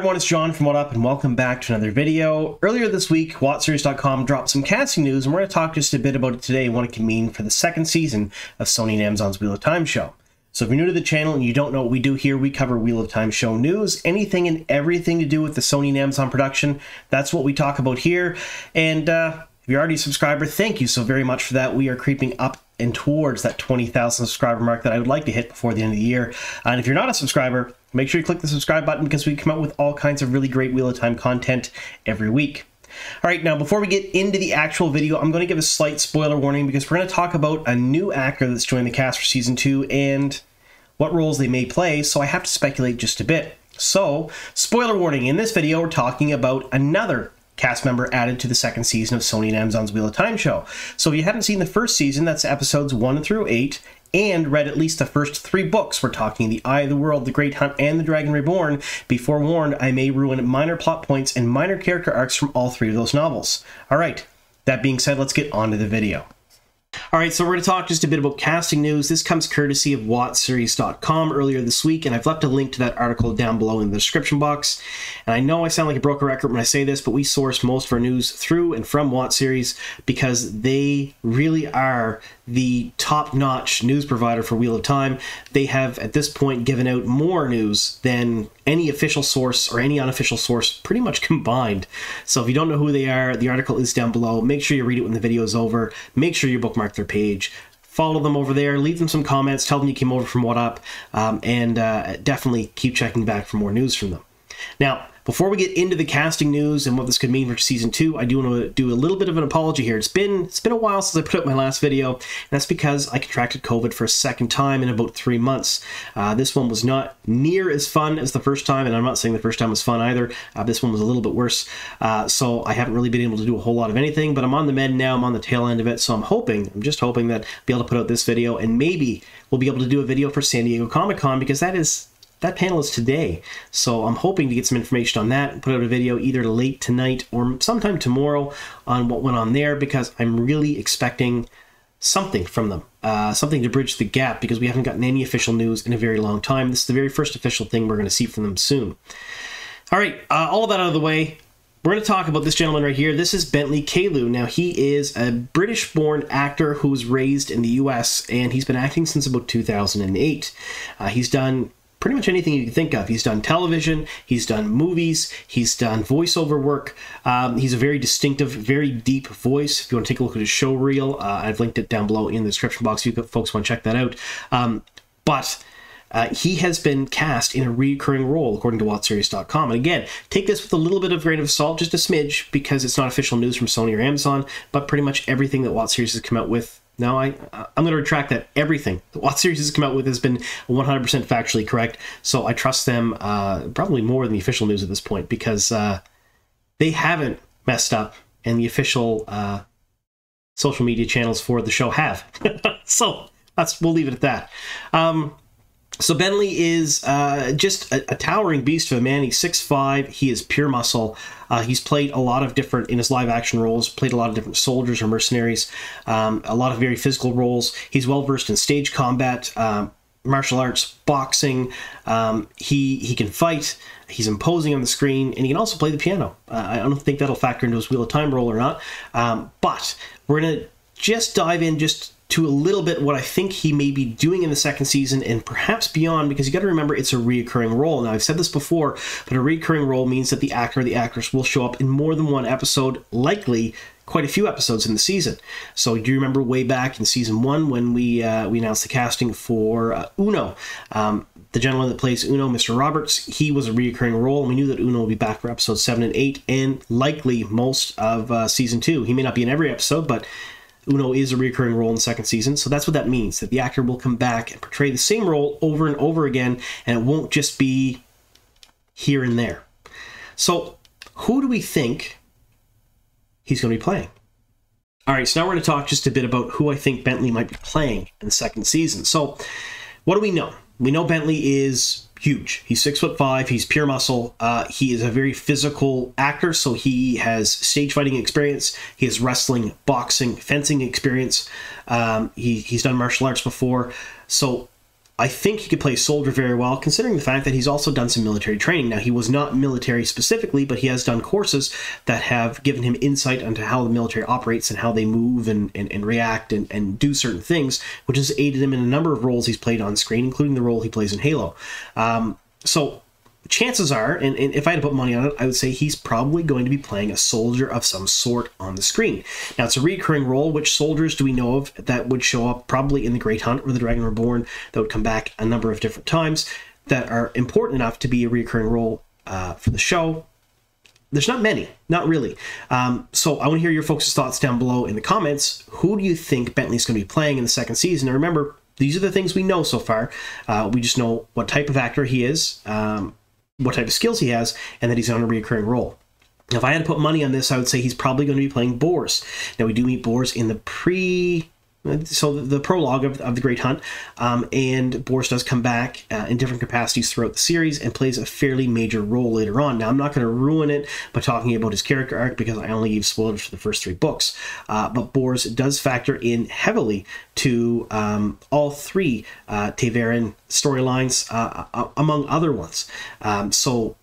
Hi everyone, it's John from What Up and welcome back to another video. Earlier this week, WotSeries.com dropped some casting news and we're going to talk just a bit about it today and what it can mean for the second season of Sony and Amazon's Wheel of Time show. So if you're new to the channel and you don't know what we do here, we cover Wheel of Time show news, anything and everything to do with the Sony and Amazon production. That's what we talk about here. And if you're already a subscriber, thank you so very much for that. We are creeping up and towards that 20,000 subscriber mark that I would like to hit before the end of the year. And if you're not a subscriber, make sure you click the subscribe button because we come out with all kinds of really great Wheel of Time content every week. All right, now before we get into the actual video, I'm going to give a slight spoiler warning because we're going to talk about a new actor that's joined the cast for season 2 and what roles they may play, so I have to speculate just a bit. So, spoiler warning, in this video we're talking about another cast member added to the second season of Sony and Amazon's Wheel of Time show. So if you haven't seen the first season, that's episodes 1 through 8, and read at least the first 3 books, we're talking The Eye of the World, The Great Hunt, and The Dragon Reborn, be forewarned, I may ruin minor plot points and minor character arcs from all 3 of those novels. Alright, that being said, let's get on to the video. Alright, so we're going to talk just a bit about casting news. This comes courtesy of WotSeries.com earlier this week, and I've left a link to that article down below in the description box. And I know I sound like a broken record when I say this, but we source most of our news through and from WotSeries because they really are the top-notch news provider for Wheel of Time. They have, at this point, given out more news than any official source or any unofficial source pretty much combined. So if you don't know who they are, the article is down below. Make sure you read it when the video is over. Make sure you bookmark their page. Follow them over there. Leave them some comments. Tell them you came over from What Up. And definitely keep checking back for more news from them. Now, before we get into the casting news and what this could mean for season 2, I do want to do a little bit of an apology here. It's been a while since I put up my last video, and that's because I contracted COVID for a second time in about 3 months. This one was not near as fun as the first time, and I'm not saying the first time was fun either. This one was a little bit worse, so I haven't really been able to do a whole lot of anything, but I'm on the mend now. I'm on the tail end of it, so I'm just hoping that I'll be able to put out this video, and maybe we'll be able to do a video for San Diego Comic-Con, because that panel is today, so I'm hoping to get some information on that and put out a video either late tonight or sometime tomorrow on what went on there, because I'm really expecting something from them, something to bridge the gap, because we haven't gotten any official news in a very long time. This is the very first official thing we're going to see from them soon. All right, all of that out of the way, we're going to talk about this gentleman right here. This is Bentley. Now, he is a British-born actor who was raised in the US, and he's been acting since about 2008. He's done pretty much anything you can think of. He's done television, he's done movies, he's done voiceover work. He's a very distinctive, very deep voice. If you want to take a look at his show reel, I've linked it down below in the description box if you folks want to check that out. But he has been cast in a recurring role, according to WotSeries.com. And again, take this with a little bit of grain of salt, just a smidge, because it's not official news from Sony or Amazon, but pretty much everything that WotSeries has come out with. Now, I'm going to retract that. Everything that WotSeries has come out with has been 100% factually correct, so I trust them probably more than the official news at this point, because they haven't messed up, and the official social media channels for the show have. So we'll leave it at that. So Bentley is just a towering beast of a man. He's 6'5". He is pure muscle. He's played a lot of different, in his live action roles, played a lot of different soldiers or mercenaries, a lot of very physical roles. He's well versed in stage combat, martial arts, boxing. He can fight. He's imposing on the screen, and he can also play the piano. I don't think that'll factor into his Wheel of Time role or not. But we're going to just dive in to a little bit what I think he may be doing in the second season and perhaps beyond, because you got to remember it's a reoccurring role. Now, I've said this before, but a reoccurring role means that the actor or the actress will show up in more than one episode, likely quite a few episodes in the season. So do you remember way back in season 1 when we announced the casting for Uno? The gentleman that plays Uno, Mr. Roberts, he was a reoccurring role, and we knew that Uno would be back for episodes 7 and 8, and likely most of season 2. He may not be in every episode, but Uno is a recurring role in the second season, so that's what that means, that the actor will come back and portray the same role over and over again, and it won't just be here and there. So, who do we think he's going to be playing? Alright, so now we're going to talk just a bit about who I think Bentley might be playing in the second season. So, what do we know? We know Bentley is huge. He's 6'5", he's pure muscle. He is a very physical actor, so he has stage fighting experience. He has wrestling, boxing, fencing experience. He's done martial arts before. So I think he could play soldier very well, considering the fact that he's also done some military training. Now, he was not military specifically, but he has done courses that have given him insight into how the military operates and how they move and react and do certain things, which has aided him in a number of roles he's played on screen, including the role he plays in Halo. So chances are, and if I had to put money on it, I would say he's probably going to be playing a soldier of some sort on the screen. Now, it's a recurring role. Which soldiers do we know of that would show up probably in The Great Hunt or The Dragon Reborn, that would come back a number of different times, that are important enough to be a recurring role for the show? There's not many, not really. So I want to hear your folks' thoughts down below in the comments. Who do you think Bentley's going to be playing in the second season? And remember, these are the things we know so far. We just know what type of actor he is, what type of skills he has, and that he's on a recurring role. Now, if I had to put money on this, I would say he's probably going to be playing Bors. Now, we do meet Bors in the the prologue of The Great Hunt, and Bors does come back in different capacities throughout the series and plays a fairly major role later on. Now, I'm not going to ruin it by talking about his character arc because I only gave spoilers for the first 3 books, but Bors does factor in heavily to all 3 Twiiter storylines, among other ones. So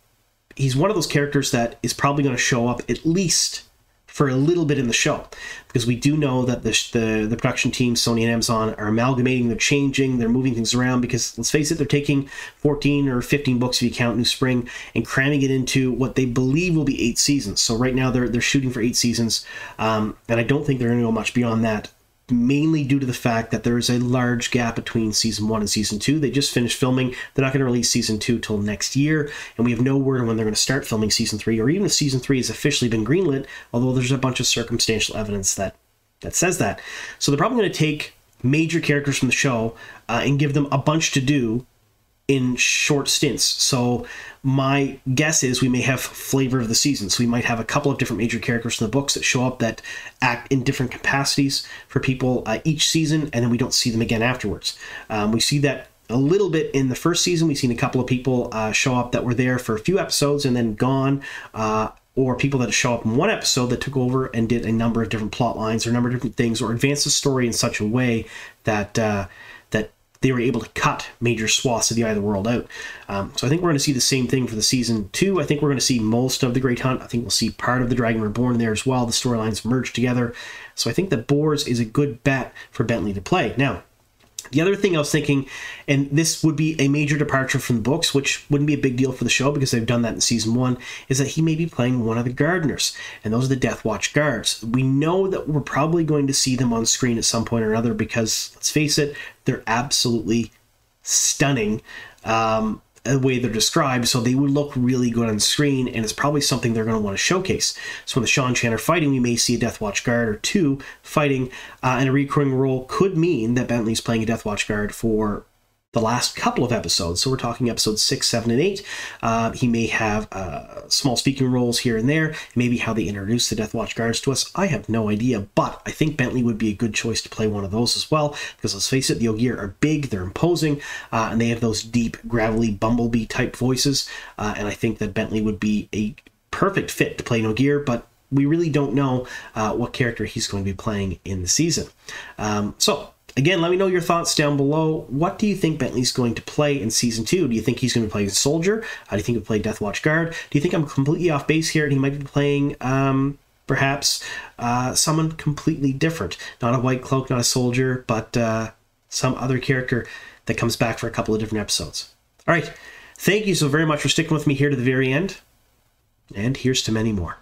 he's one of those characters that is probably going to show up at least for a little bit in the show, because we do know that the production team, Sony and Amazon, are amalgamating, they're changing, they're moving things around, because let's face it, they're taking 14 or 15 books if you count New Spring and cramming it into what they believe will be 8 seasons. So right now they're shooting for 8 seasons, and I don't think they're going to go much beyond that, mainly due to the fact that there is a large gap between season 1 and season 2. They just finished filming. They're not going to release season 2 till next year, and we have no word on when they're going to start filming season 3, or even if season 3 has officially been greenlit, although there's a bunch of circumstantial evidence that says that. So they're probably going to take major characters from the show and give them a bunch to do in short stints. So my guess is we may have flavor of the season. So we might have a couple of different major characters from the books that show up that act in different capacities for people each season, and then we don't see them again afterwards. We see that a little bit in the first season. We've seen a couple of people show up that were there for a few episodes and then gone, or people that show up in one episode that took over and did a number of different plot lines or a number of different things, or advanced the story in such a way that they were able to cut major swaths of the Eye of the World out. So I think we're going to see the same thing for the season 2. I think we're going to see most of The Great Hunt. I think we'll see part of The Dragon Reborn there as well. The storylines merge together. So I think that Bors is a good bet for Bentley to play. Now, the other thing I was thinking, and this would be a major departure from the books, which wouldn't be a big deal for the show because they've done that in season 1, is that he may be playing one of the gardeners, and those are the Death Watch guards. We know that we're probably going to see them on screen at some point or another because, let's face it, they're absolutely stunning the way they're described, so they would look really good on screen, and it's probably something they're going to want to showcase. So when the Shan-Chan are fighting, we may see a Death Watch guard or 2 fighting, and a recurring role could mean that Bentley's playing a Death Watch guard for the last couple of episodes. So we're talking episodes 6, 7, and 8. He may have small speaking roles here and there. Maybe how they introduce the Death Watch guards to us, I have no idea. But I think Bentley would be a good choice to play one of those as well, because let's face it, the Ogier are big, they're imposing, and they have those deep, gravelly, bumblebee type voices. And I think that Bentley would be a perfect fit to play an Ogier, but we really don't know what character he's going to be playing in the season. Again, let me know your thoughts down below. What do you think Bentley's going to play in Season 2? Do you think he's going to play a soldier? Do you think he'll play Death Watch Guard? Do you think I'm completely off base here and he might be playing, perhaps, someone completely different? Not a White Cloak, not a soldier, but some other character that comes back for a couple of different episodes. All right, thank you so very much for sticking with me here to the very end, and here's to many more.